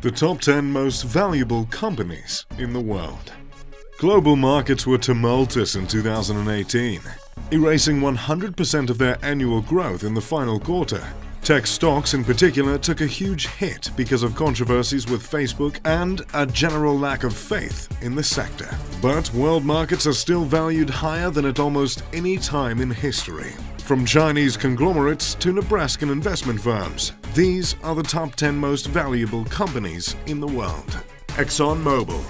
The top 10 most valuable companies in the world. Global markets were tumultuous in 2018, erasing 100% of their annual growth in the final quarter. Tech stocks in particular took a huge hit because of controversies with Facebook and a general lack of faith in the sector. But world markets are still valued higher than at almost any time in history. From Chinese conglomerates to Nebraskan investment firms, these are the top 10 most valuable companies in the world. ExxonMobil.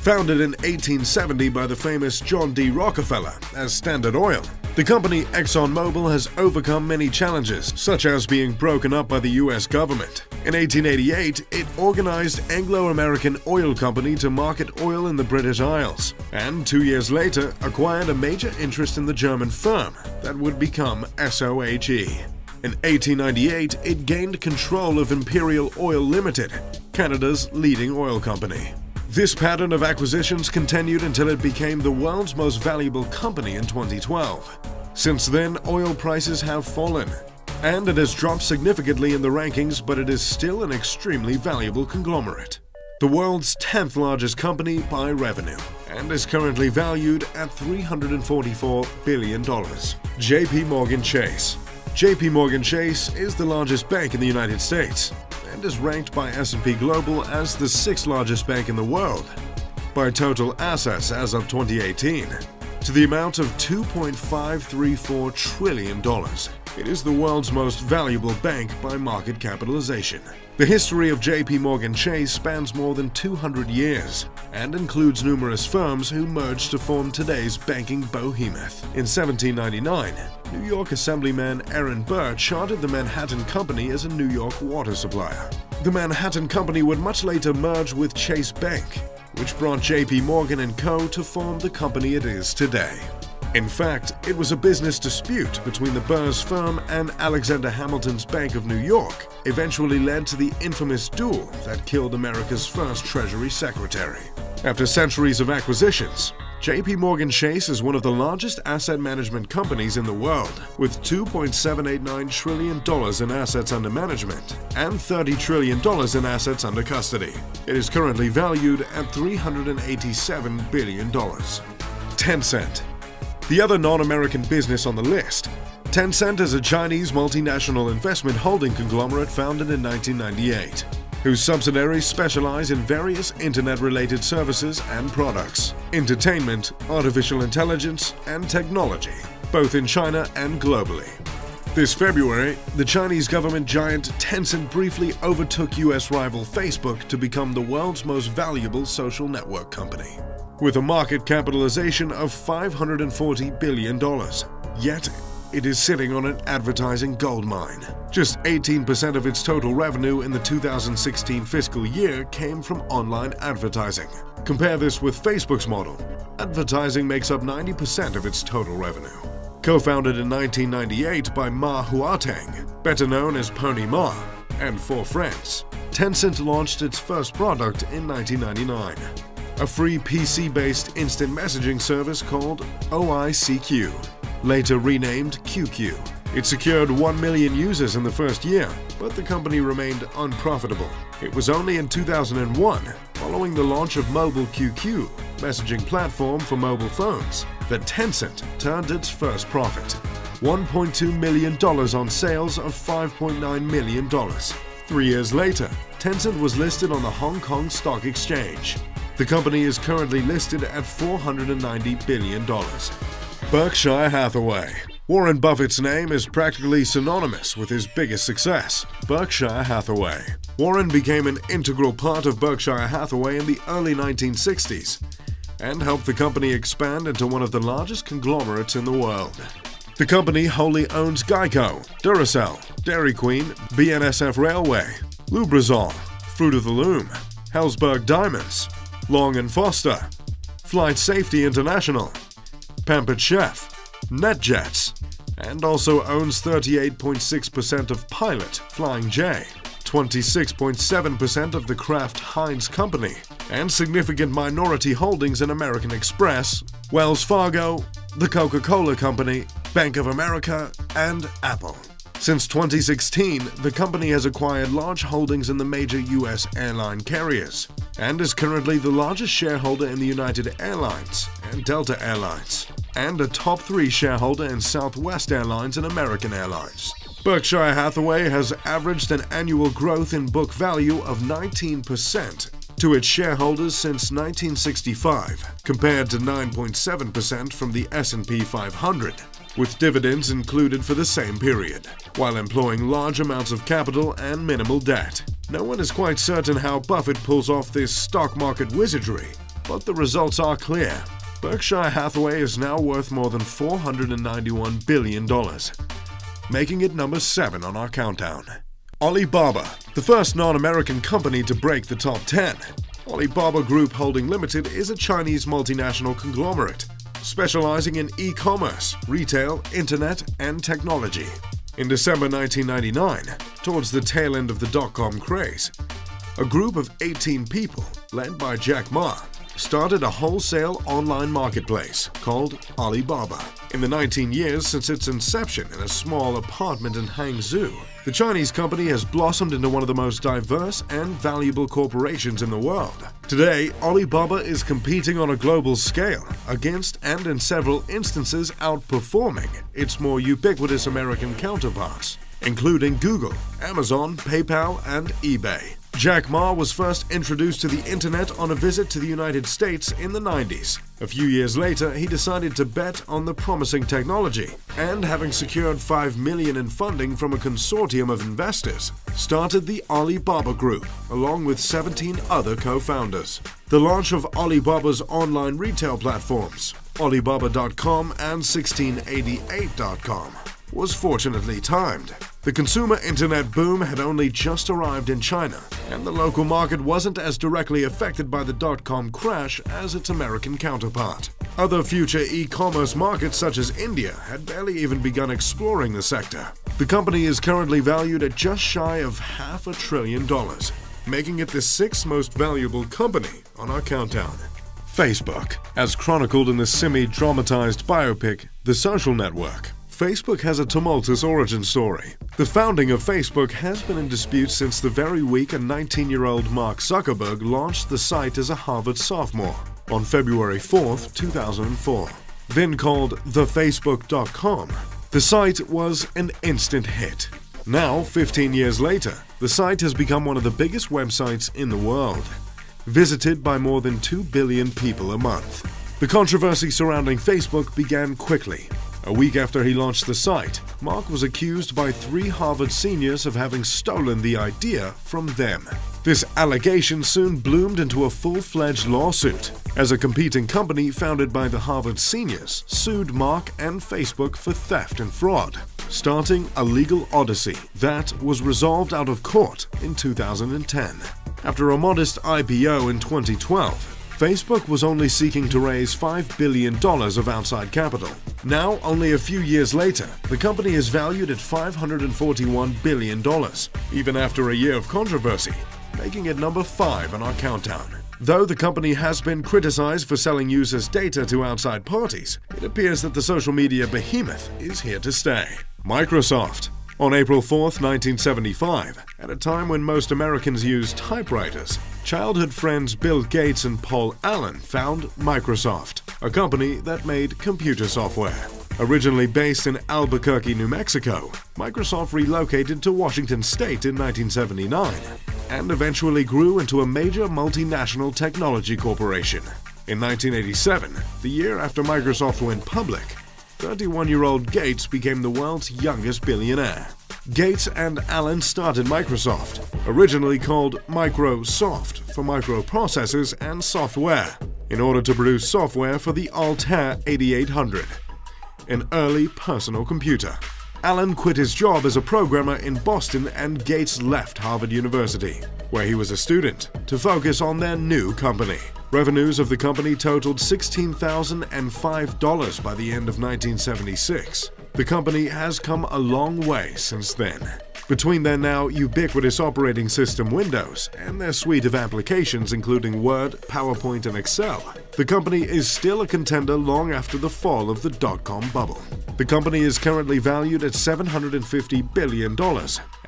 Founded in 1870 by the famous John D. Rockefeller as Standard Oil, the company ExxonMobil has overcome many challenges, such as being broken up by the US government. In 1888, it organized Anglo-American Oil Company to market oil in the British Isles, and 2 years later acquired a major interest in the German firm that would become SOHE. In 1898, it gained control of Imperial Oil Limited, Canada's leading oil company. This pattern of acquisitions continued until it became the world's most valuable company in 2012. Since then, oil prices have fallen, and it has dropped significantly in the rankings, but it is still an extremely valuable conglomerate. The world's 10th largest company by revenue, and is currently valued at $344 billion. JP Morgan Chase. JP Morgan Chase is the largest bank in the United States, and is ranked by S&P Global as the 6th largest bank in the world by total assets as of 2018, to the amount of $2.534 trillion. It is the world's most valuable bank by market capitalization. The history of JP Morgan Chase spans more than 200 years and includes numerous firms who merged to form today's banking behemoth. In 1799, New York Assemblyman Aaron Burr chartered the Manhattan Company as a New York water supplier. The Manhattan Company would much later merge with Chase Bank, which brought JP Morgan & Co. to form the company it is today. In fact, it was a business dispute between the Burr's firm and Alexander Hamilton's Bank of New York eventually led to the infamous duel that killed America's first Treasury Secretary. After centuries of acquisitions, JP Morgan Chase is one of the largest asset management companies in the world, with $2.789 trillion in assets under management and $30 trillion in assets under custody. It is currently valued at $387 billion. Tencent. The other non-American business on the list. Tencent is a Chinese multinational investment holding conglomerate founded in 1998, whose subsidiaries specialize in various internet-related services and products, entertainment, artificial intelligence, and technology, both in China and globally. This February, the Chinese government giant Tencent briefly overtook US rival Facebook to become the world's most valuable social network company, with a market capitalization of $540 billion. Yet, it is sitting on an advertising goldmine. Just 18% of its total revenue in the 2016 fiscal year came from online advertising. Compare this with Facebook's model. Advertising makes up 90% of its total revenue. Co-founded in 1998 by Ma Huateng, better known as Pony Ma, and 4 friends, Tencent launched its first product in 1999. A free PC-based instant messaging service called OICQ, later renamed QQ. It secured 1 million users in the first year, but the company remained unprofitable. It was only in 2001, following the launch of Mobile QQ, messaging platform for mobile phones, that Tencent turned its first profit. $1.2 million on sales of $5.9 million. 3 years later, Tencent was listed on the Hong Kong Stock Exchange. The company is currently listed at $490 billion. Berkshire Hathaway. Warren Buffett's name is practically synonymous with his biggest success, Berkshire Hathaway. Warren became an integral part of Berkshire Hathaway in the early 1960s and helped the company expand into one of the largest conglomerates in the world. The company wholly owns Geico, Duracell, Dairy Queen, BNSF Railway, Lubrizol, Fruit of the Loom, Helzberg Diamonds, Long & Foster, Flight Safety International, Pampered Chef, NetJets, and also owns 38.6% of Pilot Flying J, 26.7% of the Kraft Heinz Company, and significant minority holdings in American Express, Wells Fargo, the Coca-Cola Company, Bank of America, and Apple. Since 2016, the company has acquired large holdings in the major U.S. airline carriers and is currently the largest shareholder in the United Airlines and Delta Airlines, and a top 3 shareholder in Southwest Airlines and American Airlines. Berkshire Hathaway has averaged an annual growth in book value of 19% to its shareholders since 1965, compared to 9.7% from the S&P 500, with dividends included for the same period, while employing large amounts of capital and minimal debt. No one is quite certain how Buffett pulls off this stock market wizardry, but the results are clear. Berkshire Hathaway is now worth more than $491 billion, making it number 7 on our countdown. Alibaba, the first non-American company to break the top 10. Alibaba Group Holding Limited is a Chinese multinational conglomerate specializing in e-commerce, retail, internet, and technology. In December 1999, towards the tail end of the dot-com craze, a group of 18 people, led by Jack Ma, started a wholesale online marketplace called Alibaba. In the 19 years since its inception in a small apartment in Hangzhou, the Chinese company has blossomed into one of the most diverse and valuable corporations in the world. Today, Alibaba is competing on a global scale against and in several instances outperforming its more ubiquitous American counterparts, including Google, Amazon, PayPal, and eBay. Jack Ma was first introduced to the internet on a visit to the United States in the 90s. A few years later, he decided to bet on the promising technology, and having secured $5 million in funding from a consortium of investors, started the Alibaba Group, along with 17 other co-founders. The launch of Alibaba's online retail platforms, Alibaba.com and 1688.com, was fortunately timed. The consumer internet boom had only just arrived in China, and the local market wasn't as directly affected by the dot-com crash as its American counterpart. Other future e-commerce markets such as India had barely even begun exploring the sector. The company is currently valued at just shy of $500 billion, making it the 6th most valuable company on our countdown. Facebook, as chronicled in the semi-dramatized biopic The Social Network. Facebook has a tumultuous origin story. The founding of Facebook has been in dispute since the very week a 19-year-old Mark Zuckerberg launched the site as a Harvard sophomore on February 4, 2004. Then called thefacebook.com, the site was an instant hit. Now, 15 years later, the site has become one of the biggest websites in the world, visited by more than 2 billion people a month. The controversy surrounding Facebook began quickly. A week after he launched the site, Mark was accused by 3 Harvard seniors of having stolen the idea from them. This allegation soon bloomed into a full-fledged lawsuit, as a competing company founded by the Harvard seniors sued Mark and Facebook for theft and fraud, starting a legal odyssey that was resolved out of court in 2010. After a modest IPO in 2012, Facebook was only seeking to raise $5 billion of outside capital. Now, only a few years later, the company is valued at $541 billion, even after a year of controversy, making it number 5 on our countdown. Though the company has been criticized for selling users' data to outside parties, it appears that the social media behemoth is here to stay. Microsoft. On April 4, 1975, at a time when most Americans used typewriters, childhood friends Bill Gates and Paul Allen found Microsoft, a company that made computer software. Originally based in Albuquerque, New Mexico, Microsoft relocated to Washington State in 1979 and eventually grew into a major multinational technology corporation. In 1987, the year after Microsoft went public, 31-year-old Gates became the world's youngest billionaire. Gates and Allen started Microsoft, originally called Microsoft for microprocessors and software, in order to produce software for the Altair 8800, an early personal computer. Allen quit his job as a programmer in Boston and Gates left Harvard University, where he was a student, to focus on their new company. Revenues of the company totaled $16,005 by the end of 1976. The company has come a long way since then. Between their now ubiquitous operating system Windows and their suite of applications including Word, PowerPoint and Excel, the company is still a contender long after the fall of the dot-com bubble. The company is currently valued at $750 billion,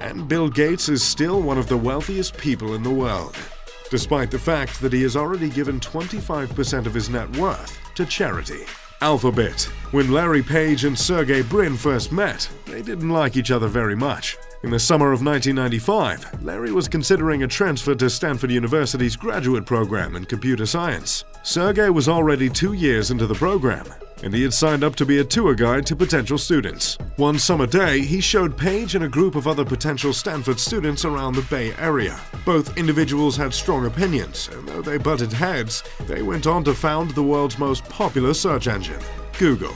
and Bill Gates is still one of the wealthiest people in the world, despite the fact that he has already given 25% of his net worth to charity. Alphabet. When Larry Page and Sergey Brin first met, they didn't like each other very much. In the summer of 1995, Larry was considering a transfer to Stanford University's graduate program in computer science. Sergey was already 2 years into the program, and he had signed up to be a tour guide to potential students. One summer day, he showed Page and a group of other potential Stanford students around the Bay Area. Both individuals had strong opinions, and though they butted heads, they went on to found the world's most popular search engine, Google.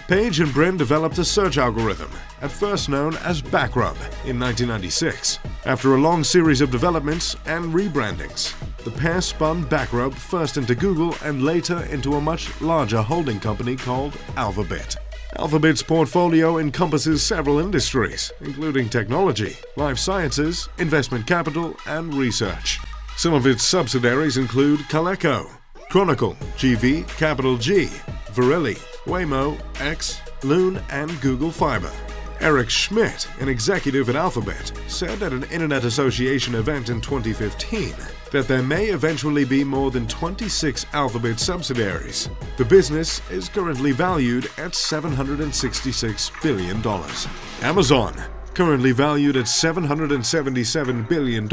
Page and Brin developed a search algorithm, at first known as Backrub, in 1996. After a long series of developments and rebrandings, the pair spun Backrub first into Google and later into a much larger holding company called Alphabet. Alphabet's portfolio encompasses several industries, including technology, life sciences, investment capital, and research. Some of its subsidiaries include Coleco, Chronicle, GV, Capital G, Verily, Waymo, X, Loon, and Google Fiber. Eric Schmidt, an executive at Alphabet, said at an Internet Association event in 2015 that there may eventually be more than 26 Alphabet subsidiaries. The business is currently valued at $766 billion. Amazon. Currently valued at $777 billion,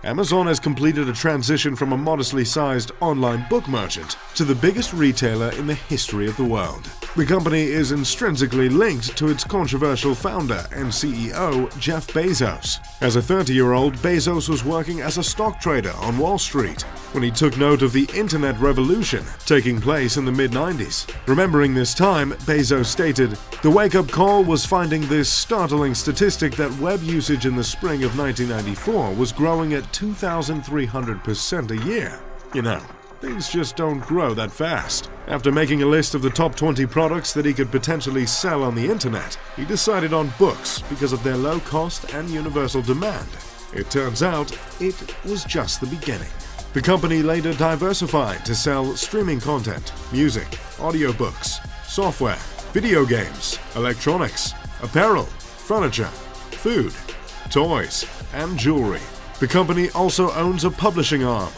Amazon has completed a transition from a modestly sized online book merchant to the biggest retailer in the history of the world. The company is intrinsically linked to its controversial founder and CEO, Jeff Bezos. As a 30-year-old, Bezos was working as a stock trader on Wall Street when he took note of the internet revolution taking place in the mid-90s. Remembering this time, Bezos stated, "The wake-up call was finding this startling statistic that web usage in the spring of 1994 was growing at 2,300% a year. You know, things just don't grow that fast." After making a list of the top 20 products that he could potentially sell on the internet, he decided on books because of their low cost and universal demand. It turns out, it was just the beginning. The company later diversified to sell streaming content, music, audiobooks, software, video games, electronics, apparel, furniture, food, toys, and jewelry. The company also owns a publishing arm,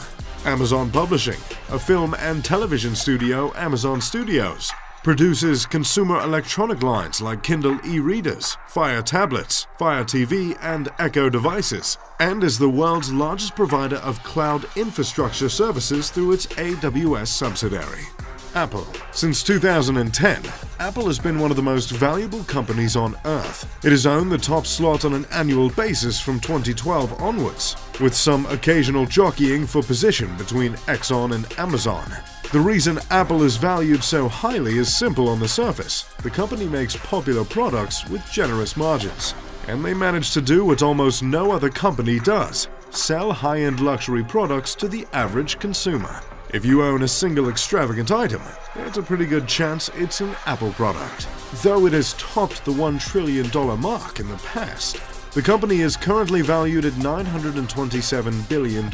Amazon Publishing, a film and television studio, Amazon Studios, produces consumer electronic lines like Kindle e-readers, Fire tablets, Fire TV, and Echo devices, and is the world's largest provider of cloud infrastructure services through its AWS subsidiary. Apple. Since 2010, Apple has been one of the most valuable companies on Earth. It has owned the top slot on an annual basis from 2012 onwards, with some occasional jockeying for position between Exxon and Amazon. The reason Apple is valued so highly is simple on the surface. The company makes popular products with generous margins, and they manage to do what almost no other company does: sell high-end luxury products to the average consumer. If you own a single extravagant item, there's a pretty good chance it's an Apple product. Though it has topped the $1 trillion mark in the past, the company is currently valued at $927 billion,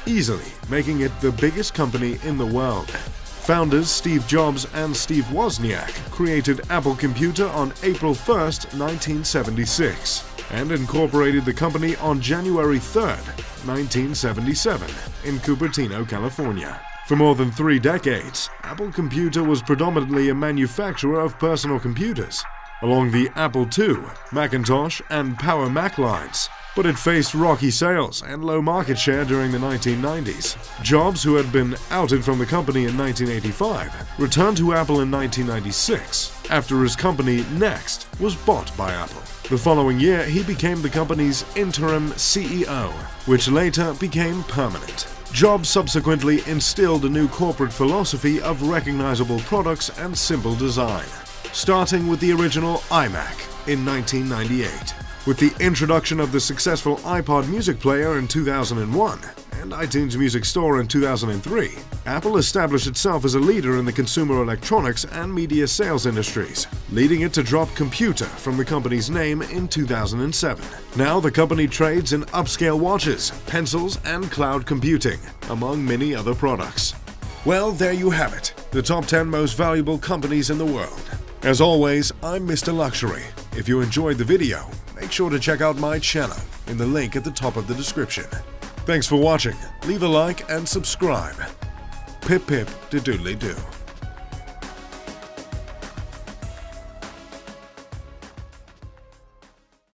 easily making it the biggest company in the world. Founders Steve Jobs and Steve Wozniak created Apple Computer on April 1, 1976, and incorporated the company on January 3, 1977, in Cupertino, California. For more than 3 decades, Apple Computer was predominantly a manufacturer of personal computers, along the Apple II, Macintosh, and Power Mac lines. But it faced rocky sales and low market share during the 1990s. Jobs, who had been outed from the company in 1985, returned to Apple in 1996, after his company Next was bought by Apple. The following year, he became the company's interim CEO, which later became permanent. Jobs subsequently instilled a new corporate philosophy of recognizable products and simple design, starting with the original iMac in 1998. With the introduction of the successful iPod music player in 2001, and iTunes Music Store in 2003, Apple established itself as a leader in the consumer electronics and media sales industries, leading it to drop computer from the company's name in 2007. Now the company trades in upscale watches, pencils, and cloud computing, among many other products. Well, there you have it, the top 10 most valuable companies in the world. As always, I'm Mr. Luxury. If you enjoyed the video, make sure to check out my channel in the link at the top of the description. Thanks for watching, leave a like and subscribe. Pip pip de doodly doo.